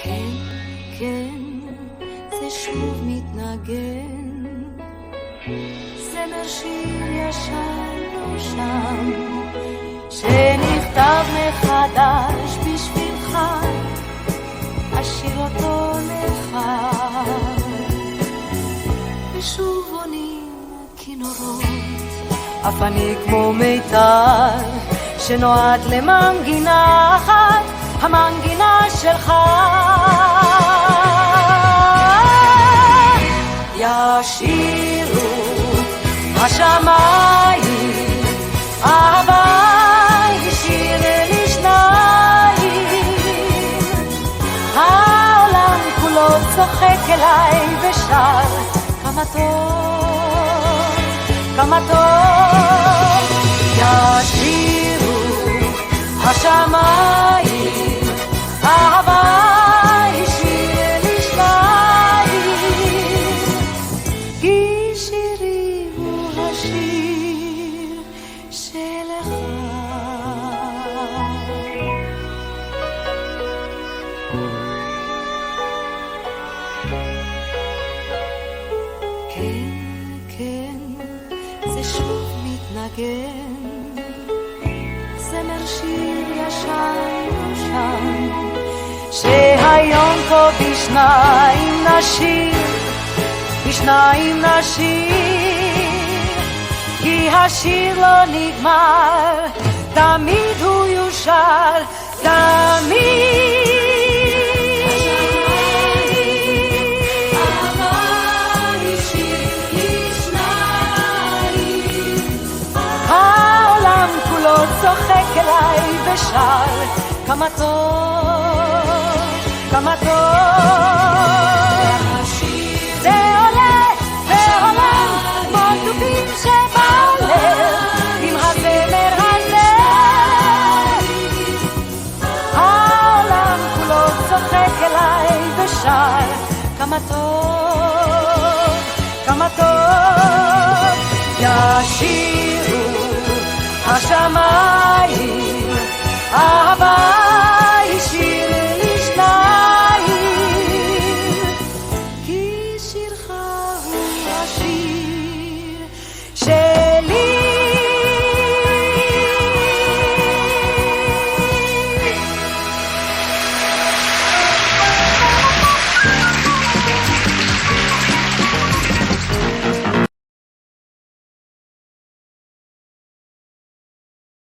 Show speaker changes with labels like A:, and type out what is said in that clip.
A: כן, כן, זה שוב מתנגן, זמר שיר ישן נושן, שנכתב מחדש בשבילך, אשיר אותו לך. ושוב עונים כינורות, אף אני כמו מיתר, שנועד למנגינה אחת, המנגינה שלך. ישירו השמיים, אהבה היא שיר לשניים, העולם כולו צוחק אליי ושר, כמה טוב, כמה טוב. ישירו השמיים, אהבה היא שיר לשניים, כי שירי הוא השיר שלך. כן, כן, זה שוב מתנגן, זמר שיר ישן נושן, שהיום פה בשניים נשיר, בשניים נשיר, כי השיר לא נגמר, תמיד הוא יושר, תמיד. צוחק אליי ושר, כמה טוב, כמה טוב. זה עולה, זה עולה, כמו טובים שבעולה, עם הזמר הזה. העולם כולו צוחק אליי ושר, כמה טוב, כמה טוב. ישירו השמיים, אהבה